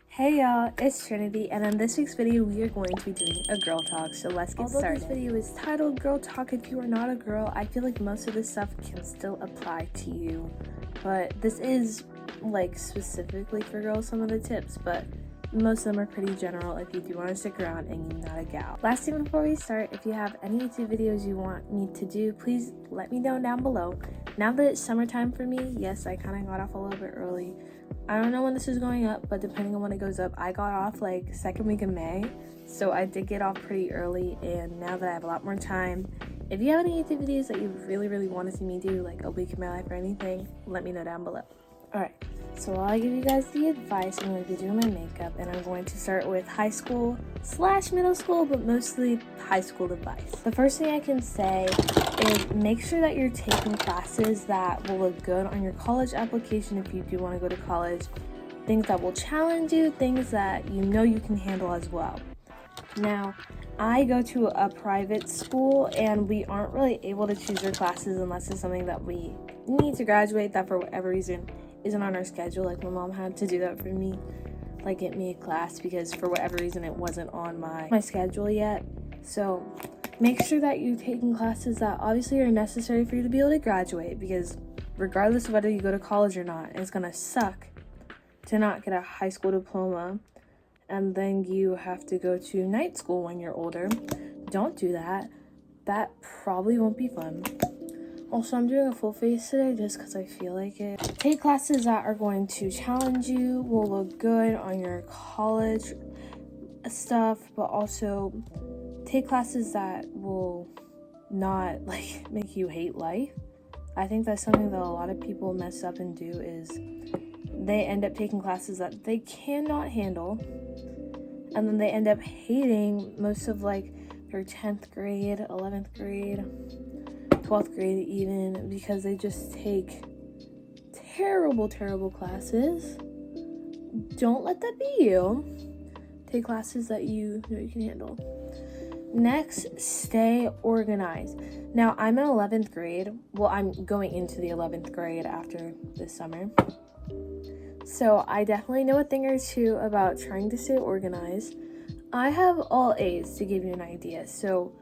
Hey y'all, it's Trinity, and in this week's video we are going to be doing a girl talk, so let's get started. Although this video is titled Girl Talk, if you are not a girl, I feel like most of this stuff can still apply to you, but this is like specifically for girls, some of the tips, but most of them are pretty general if you do want to stick around and you're not a gal. Last thing before we start, if you have any YouTube videos you want me to do, please let me know down below. Now that it's summertime for me, yes, I kind of got off a little bit early. I don't know when this is going up, but depending on when it goes up, I got off like second week of May, so I did get off pretty early, and now that I have a lot more time, if you have any YouTube videos that you really want to see me do, like a week of my life or anything, let me know down below. Alright, so while I give you guys the advice, I'm going to be doing my makeup, and I'm going to start with high school / middle school, but mostly high school advice. The first thing I can say is make sure that you're taking classes that will look good on your college application if you do want to go to college. Things that will challenge you, things that you know you can handle as well. Now, I go to a private school, and we aren't really able to choose our classes unless it's something that we need to graduate that for whatever reason isn't on our schedule. Like my mom had to do that for me, like get me a class because for whatever reason it wasn't on my schedule yet. So make sure that you're taking classes that obviously are necessary for you to be able to graduate, because regardless of whether you go to college or not, it's gonna suck to not get a high school diploma and then you have to go to night school when you're older. Don't do that. That probably won't be fun. Also, I'm doing a full face today just because I feel like it. Take classes that are going to challenge you, will look good on your college stuff, but also take classes that will not like make you hate life. I think that's something that a lot of people mess up and do, is they end up taking classes that they cannot handle, and then they end up hating most of like their 10th grade, 11th grade, 12th grade even, because they just take terrible classes. Don't let that be you. Take classes that you know you can handle. Next, stay organized. Now, I'm in 11th grade. Well, I'm going into the 11th grade after this summer. So I definitely know a thing or two about trying to stay organized. I have all A's to give you an idea. So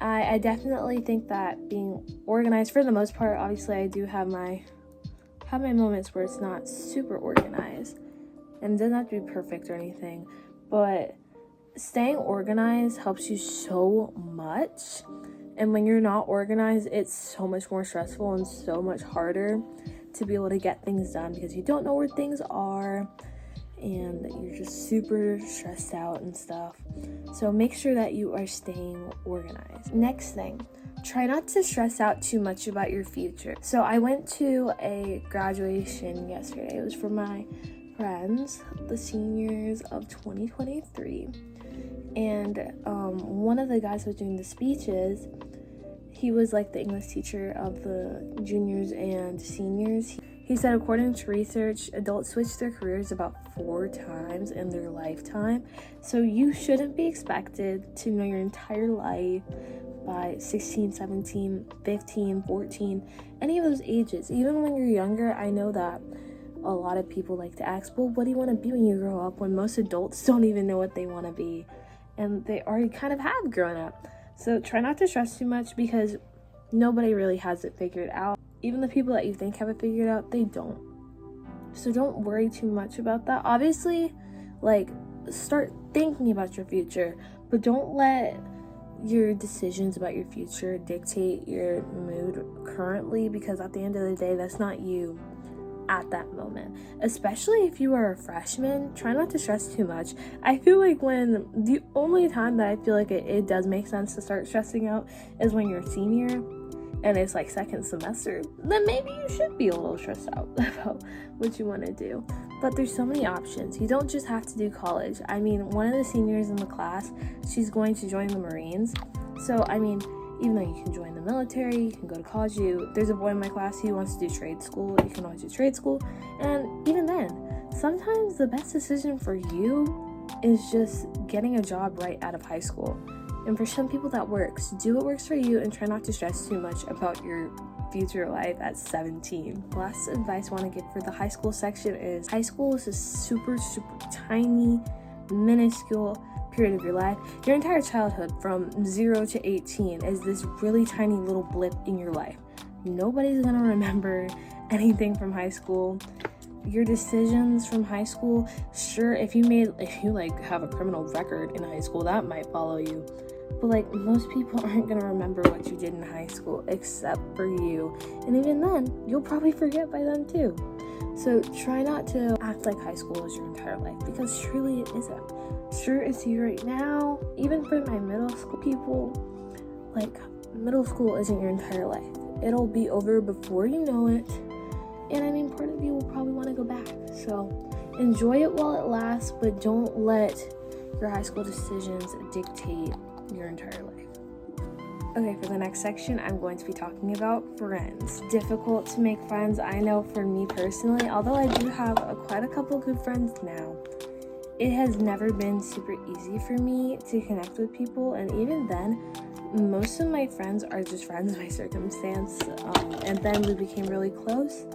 I definitely think that being organized, for the most part, obviously I do have my moments where it's not super organized, and it doesn't have to be perfect or anything, but staying organized helps you so much. And when you're not organized, it's so much more stressful and so much harder to be able to get things done because you don't know where things are and you're just super stressed out and stuff. So make sure that you are staying organized. Next thing, try not to stress out too much about your future. So I went to a graduation yesterday. It was for my friends, the seniors of 2023. And one of the guys who was doing the speeches, he was like the English teacher of the juniors and seniors. He said, according to research, adults switch their careers about 4 times in their lifetime. So you shouldn't be expected to know your entire life by 16, 17, 15, 14, any of those ages. Even when you're younger, I know that a lot of people like to ask, well, what do you want to be when you grow up? When most adults don't even know what they want to be. And they already kind of have grown up. So try not to stress too much because nobody really has it figured out. Even the people that you think have it figured out, they don't. So don't worry too much about that. Obviously, like, start thinking about your future, but don't let your decisions about your future dictate your mood currently, because at the end of the day, that's not you at that moment. Especially if you are a freshman, try not to stress too much. I feel like the only time that I feel like it does make sense to start stressing out is when you're a senior and it's like second semester. Then maybe you should be a little stressed out about what you want to do. But there's so many options. You don't just have to do college. I mean, one of the seniors in the class, she's going to join the Marines. So, I mean, even though you can join the military, you can go to college. There's a boy in my class who wants to do trade school. You can always do trade school. And even then, sometimes the best decision for you is just getting a job right out of high school. And for some people that works. Do what works for you and try not to stress too much about your future life at 17. Last advice I want to give for the high school section is high school is a super tiny, minuscule period of your life. Your entire childhood from 0 to 18 is this really tiny little blip in your life. Nobody's gonna remember anything from high school. Your decisions from high school, sure, if you like have a criminal record in high school, that might follow you, but like most people aren't gonna remember what you did in high school except for you, and even then you'll probably forget by then too. So try not to act like high school is your entire life, because truly it isn't. Sure, it's you right now. Even for my middle school people, like, middle school isn't your entire life. It'll be over before you know it. And I mean, part of you will probably want to go back. So enjoy it while it lasts, but don't let your high school decisions dictate your entire life. Okay, for the next section, I'm going to be talking about friends. Difficult to make friends, I know, for me personally, although I do have quite a couple good friends now. It has never been super easy for me to connect with people, and even then, most of my friends are just friends by circumstance, and then we became really close.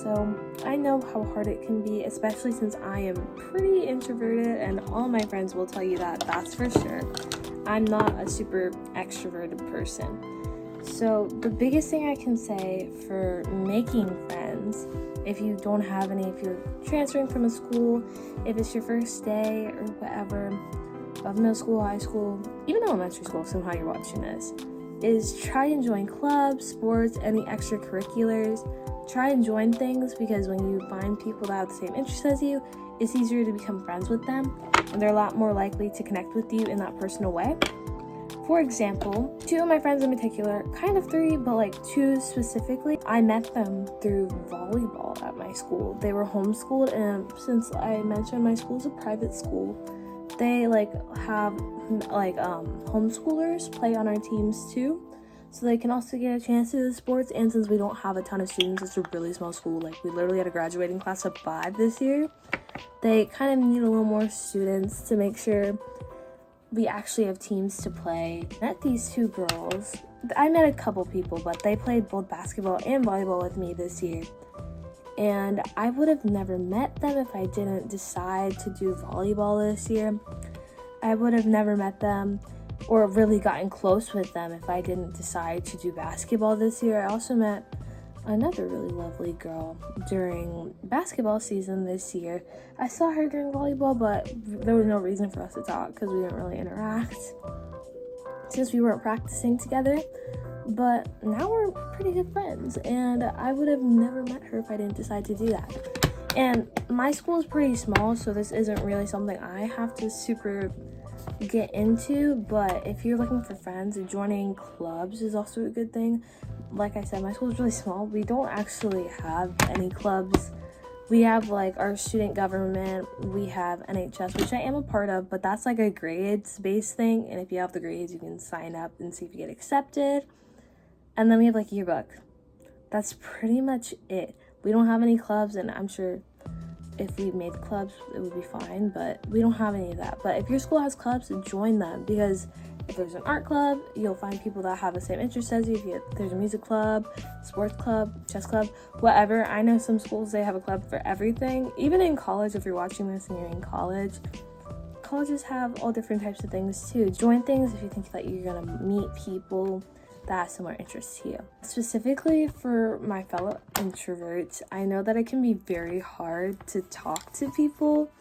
So I know how hard it can be, especially since I am pretty introverted, and all my friends will tell you that's for sure. I'm not a super extroverted person. So the biggest thing I can say for making friends, if you don't have any, if you're transferring from a school, if it's your first day or whatever, of middle school, high school, even elementary school, somehow you're watching this, is try and join clubs, sports, any extracurriculars. Try and join things, because when you find people that have the same interests as you, it's easier to become friends with them, and they're a lot more likely to connect with you in that personal way. For example, 2 of my friends in particular, kind of 3, but like 2 specifically, I met them through volleyball at my school. They were homeschooled, and since I mentioned my school is a private school, they have homeschoolers play on our teams too, so they can also get a chance to do the sports. And since we don't have a ton of students, it's a really small school, like we literally had a graduating class of 5 this year, they kind of need a little more students to make sure we actually have teams to play. Met these 2 girls. I met a couple people, but they played both basketball and volleyball with me this year. And I would have never met them if I didn't decide to do volleyball this year. I would have never met them or really gotten close with them if I didn't decide to do basketball this year. I also met another really lovely girl during basketball season this year. I saw her during volleyball, but there was no reason for us to talk because we didn't really interact since we weren't practicing together. But now we're pretty good friends, and I would have never met her if I didn't decide to do that. And my school is pretty small, so this isn't really something I have to super get into, but if you're looking for friends, joining clubs is also a good thing. Like I said, my school is really small. We don't actually have any clubs. We have our student government, we have NHS, which I am a part of, but that's like a grades-based thing, and if you have the grades, you can sign up and see if you get accepted. And then we have yearbook. That's pretty much it. We don't have any clubs, and I'm sure if we made clubs, it would be fine, but we don't have any of that. But if your school has clubs, join them, because if there's an art club, you'll find people that have the same interests as you. If there's a music club, sports club, chess club, whatever. I know some schools, they have a club for everything. Even in college, if you're watching this and you're in college, colleges have all different types of things too. Join things if you think that you're gonna meet people that have similar interests to you. Specifically for my fellow introverts, I know that it can be very hard to talk to people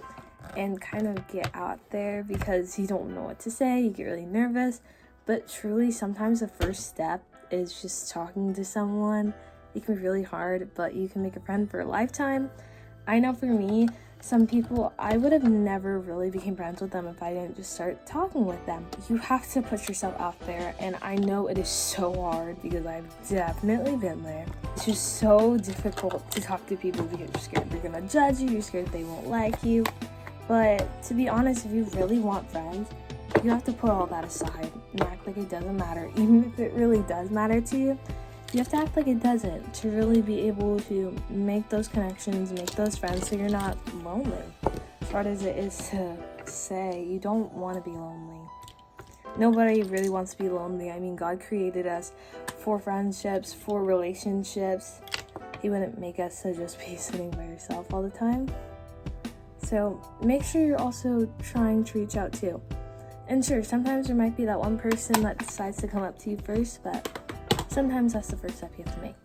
and kind of get out there because you don't know what to say, you get really nervous, but truly sometimes the first step is just talking to someone. It can be really hard, but you can make a friend for a lifetime. I know for me, some people, I would have never really became friends with them if I didn't just start talking with them. You have to put yourself out there, and I know it is so hard because I've definitely been there. It's just so difficult to talk to people because you're scared they're gonna judge you, you're scared they won't like you. But to be honest, if you really want friends, you have to put all that aside and act like it doesn't matter. Even if it really does matter to you, you have to act like it doesn't to really be able to make those connections, make those friends, so you're not lonely. As hard as it is to say, you don't want to be lonely. Nobody really wants to be lonely. I mean, God created us for friendships, for relationships. He wouldn't make us to just be sitting by yourself all the time. So make sure you're also trying to reach out too. And sure, sometimes there might be that one person that decides to come up to you first, but sometimes that's the first step you have to make.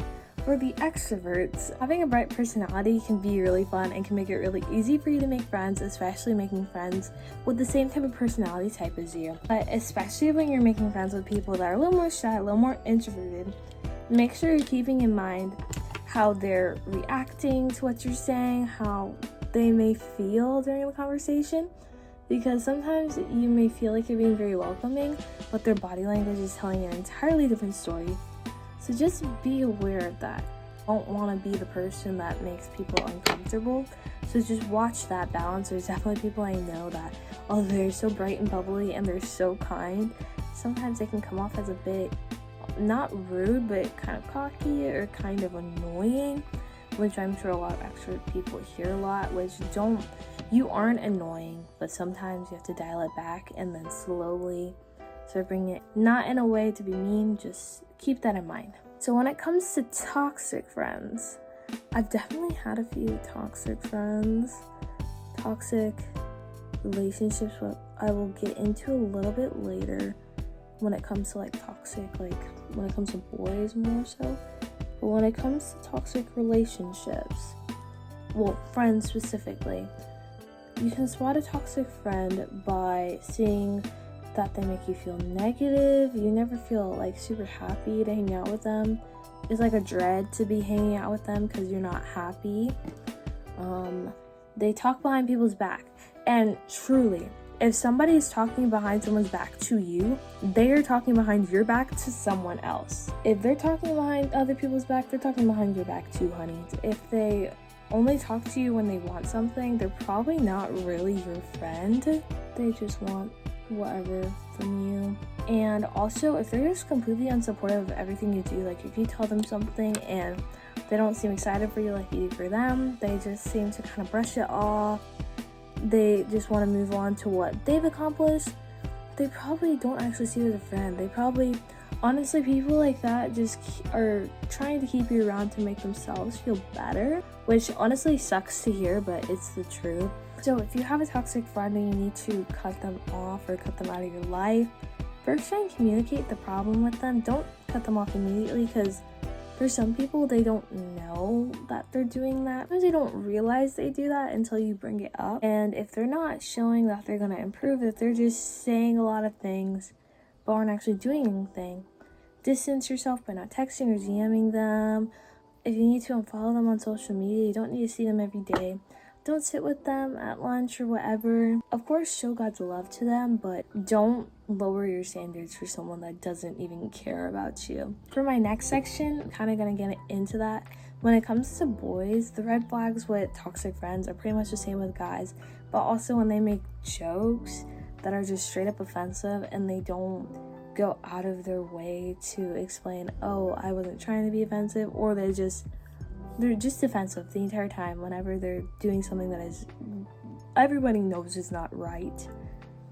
For the extroverts, having a bright personality can be really fun and can make it really easy for you to make friends, especially making friends with the same type of personality type as you. But especially when you're making friends with people that are a little more shy, a little more introverted, make sure you're keeping in mind how they're reacting to what you're saying, how they may feel during the conversation. Because sometimes you may feel like you're being very welcoming, but their body language is telling an entirely different story. So just be aware of that. Don't want to be the person that makes people uncomfortable. So just watch that balance. There's definitely people I know that, although they're so bright and bubbly and they're so kind, sometimes they can come off as a bit, not rude, but kind of cocky or kind of annoying, which I'm sure a lot of extrovert people hear a lot, which you aren't annoying, but sometimes you have to dial it back and then slowly start bringing it, not in a way to be mean, just keep that in mind. So when it comes to toxic friends, I've definitely had a few toxic friends, toxic relationships, what I will get into a little bit later when it comes to like toxic, like when it comes to boys more so. But when it comes to toxic relationships, well, friends specifically, you can spot a toxic friend by seeing that they make you feel negative. You never feel like super happy to hang out with them. It's like a dread to be hanging out with them because you're not happy. They talk behind people's back. And truly, if somebody is talking behind someone's back to you, they are talking behind your back to someone else. If they're talking behind other people's back, they're talking behind your back too, honey. If they only talk to you when they want something, they're probably not really your friend. They just want whatever from you. And also, if they're just completely unsupportive of everything you do, like if you tell them something and they don't seem excited for you like you do for them, they just seem to kind of brush it off, they just want to move on to what they've accomplished, they probably don't actually see you as a friend. They probably, honestly, people like that just are trying to keep you around to make themselves feel better, which honestly sucks to hear, but it's the truth. So if you have a toxic friend and you need to cut them off or cut them out of your life, first try and communicate the problem with them. Don't cut them off immediately, because for some people, they don't know that they're doing that. Sometimes they don't realize they do that until you bring it up. And if they're not showing that they're going to improve, if they're just saying a lot of things but aren't actually doing anything, distance yourself by not texting or DMing them. If you need to unfollow them on social media, you don't need to see them every day. Don't sit with them at lunch or whatever. Of course, show God's love to them, but don't lower your standards for someone that doesn't even care about you. For my next section, I'm kind of going to get into that. When it comes to boys, the red flags with toxic friends are pretty much the same with guys, but also when they make jokes that are just straight up offensive and they don't go out of their way to explain, oh, I wasn't trying to be offensive, or they're just defensive the entire time whenever they're doing something that is everybody knows is not right.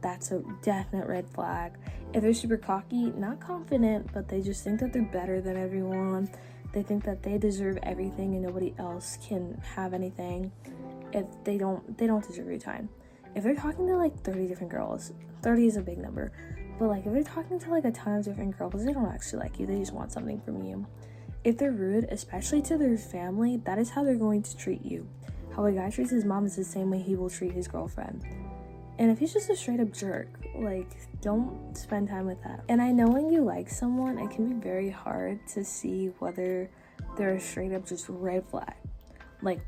That's a definite red flag. If they're super cocky, not confident, but they just think that they're better than everyone, they think that they deserve everything and nobody else can have anything, if they don't deserve your time. If they're talking to like 30 different girls, 30 is a big number, but like if they're talking to like a ton of different girls, they don't actually like you, they just want something from you. If they're rude, especially to their family, that is how they're going to treat you. How a guy treats his mom is the same way he will treat his girlfriend. And if he's just a straight up jerk, like, don't spend time with that. And I know when you like someone, it can be very hard to see whether they're a straight up just red flag. Like,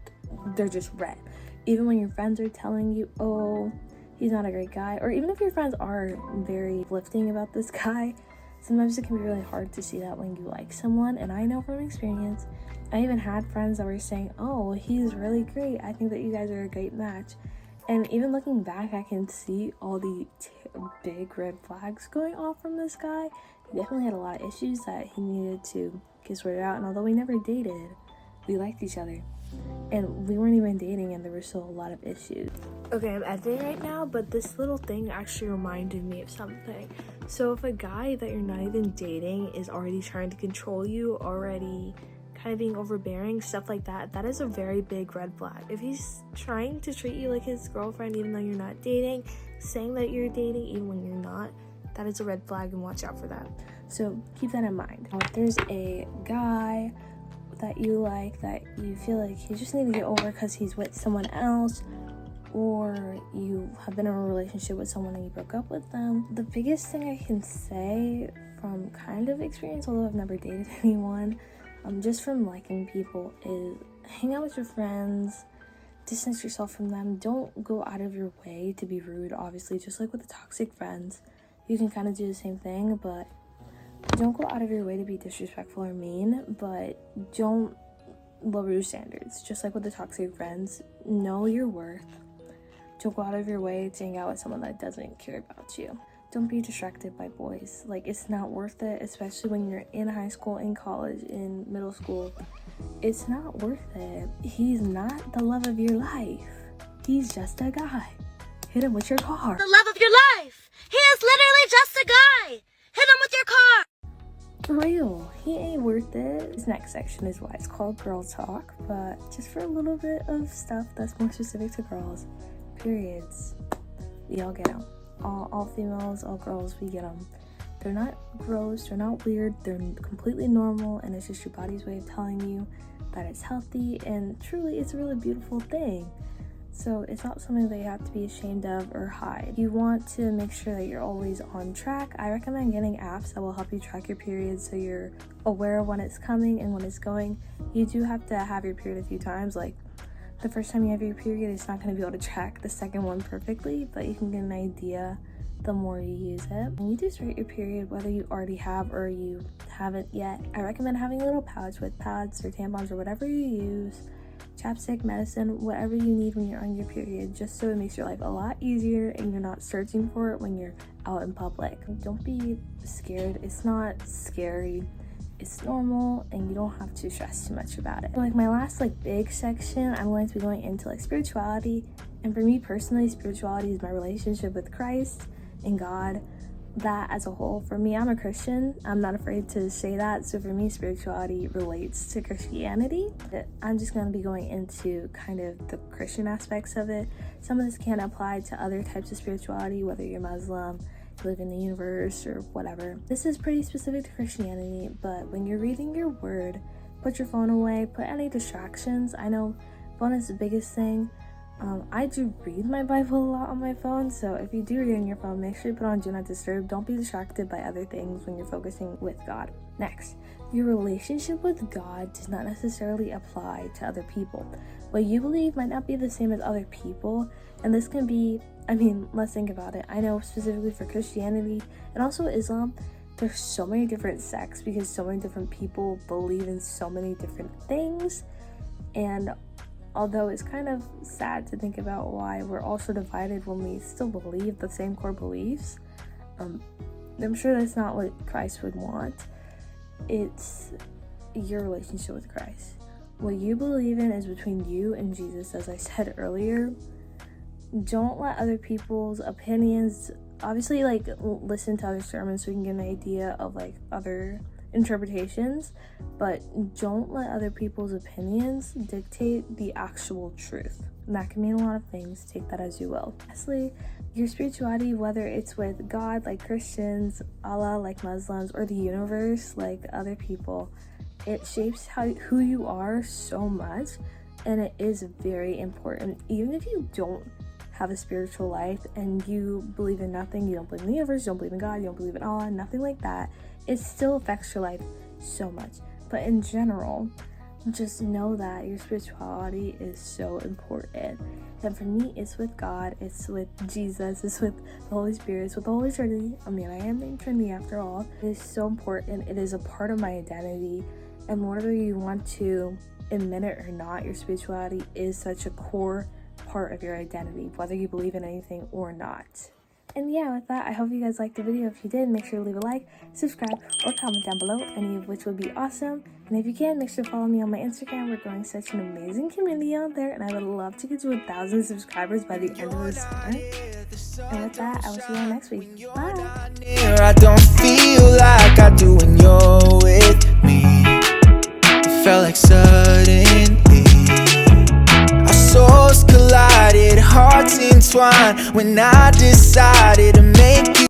they're just red. Even when your friends are telling you, oh, he's not a great guy, or even if your friends are very uplifting about this guy, sometimes it can be really hard to see that when you like someone. And I know from experience, I even had friends that were saying, oh, he's really great, I think that you guys are a great match. And even looking back, I can see all the big red flags going off from this guy. He definitely had a lot of issues that he needed to get sorted out. And although we never dated, we liked each other. And we weren't even dating, and there were still a lot of issues. Okay, I'm editing right now, but this little thing actually reminded me of something. So if a guy that you're not even dating is already trying to control you, already kind of being overbearing, stuff like that, that is a very big red flag. If he's trying to treat you like his girlfriend even though you're not dating, saying that you're dating even when you're not, that is a red flag, and watch out for that. So keep that in mind. If there's a guy that you like that you feel like you just need to get over because he's with someone else, or you have been in a relationship with someone and you broke up with them, the biggest thing I can say from kind of experience, although I've never dated anyone, just from liking people, is hang out with your friends, distance yourself from them. Don't go out of your way to be rude, obviously, just like with the toxic friends. You can kind of do the same thing, but don't go out of your way to be disrespectful or mean, but don't lower your standards. Just like with the toxic friends, know your worth. Don't go out of your way to hang out with someone that doesn't care about you. Don't be distracted by boys. Like, it's not worth it, especially when you're in high school, in college, in middle school. It's not worth it. He's not the love of your life. He's just a guy. Hit him with your car. The love of your life. He is literally just a guy. Hit him with your car. For real, he ain't worth it. This next section is why it's called Girl Talk, but just for a little bit of stuff that's more specific to girls. Periods. We all get them. All females, all girls, we get them. They're not gross, they're not weird, they're completely normal, and it's just your body's way of telling you that it's healthy, and truly it's a really beautiful thing. So it's not something that you have to be ashamed of or hide. You want to make sure that you're always on track. I recommend getting apps that will help you track your periods so you're aware of when it's coming and when it's going. You do have to have your period a few times. Like, the first time you have your period, it's not going to be able to track the second one perfectly, but you can get an idea the more you use it. When you do start your period, whether you already have or you haven't yet, I recommend having a little pouch with pads or tampons or whatever you use, chapstick, medicine, whatever you need when you're on your period, just so it makes your life a lot easier and you're not searching for it when you're out in public. Don't be scared. It's not scary. It's normal, and you don't have to stress too much about it. Like, my last big section, I'm going to be going into spirituality, and for me personally, spirituality is my relationship with Christ and God, that as a whole. For me, I'm a Christian. I'm not afraid to say that. So for me, spirituality relates to Christianity. I'm just going to be going into kind of the Christian aspects of it. Some of this can apply to other types of spirituality, whether you're Muslim, live in the universe, or whatever. This is pretty specific to Christianity, but when you're reading your word, put your phone away, put any distractions. I know phone is the biggest thing. I do read my Bible a lot on my phone, so if you do read on your phone, make sure you put on Do Not Disturb. Don't be distracted by other things when you're focusing with God. Next, your relationship with God does not necessarily apply to other people. What you believe might not be the same as other people, and this can be, let's think about it. I know specifically for Christianity and also Islam, there's so many different sects because so many different people believe in so many different things, and although it's kind of sad to think about why we're all so divided when we still believe the same core beliefs, I'm sure that's not what Christ would want. It's your relationship with Christ. What you believe in is between you and Jesus, as I said earlier. Don't let other people's opinions, obviously, listen to other sermons so you can get an idea of, other interpretations, but don't let other people's opinions dictate the actual truth. And that can mean a lot of things. Take that as you will. Lastly, your spirituality, whether it's with God like Christians, Allah like Muslims, or the universe like other people, it shapes who you are so much, and it is very important. Even if you don't have a spiritual life and you believe in nothing, you don't believe in the universe, you don't believe in God, you don't believe in Allah, nothing like that, it still affects your life so much. But in general, just know that your spirituality is so important. And for me, it's with God, it's with Jesus, it's with the Holy Spirit, it's with the Holy Trinity. I am named Trinity after all. It is so important. It is a part of my identity. And whether you want to admit it or not, your spirituality is such a core part of your identity, whether you believe in anything or not. And yeah, with that, I hope you guys liked the video. If you did, make sure to leave a like, subscribe, or comment down below, any of which would be awesome. And if you can, make sure to follow me on my Instagram. We're growing such an amazing community out there, and I would love to get to 1,000 subscribers by the end of this summer. And with that, I will see you all next week. Bye! I don't feel like I do when you're with me. It felt like suddenly our souls collided, hearts entwined when I decided to make you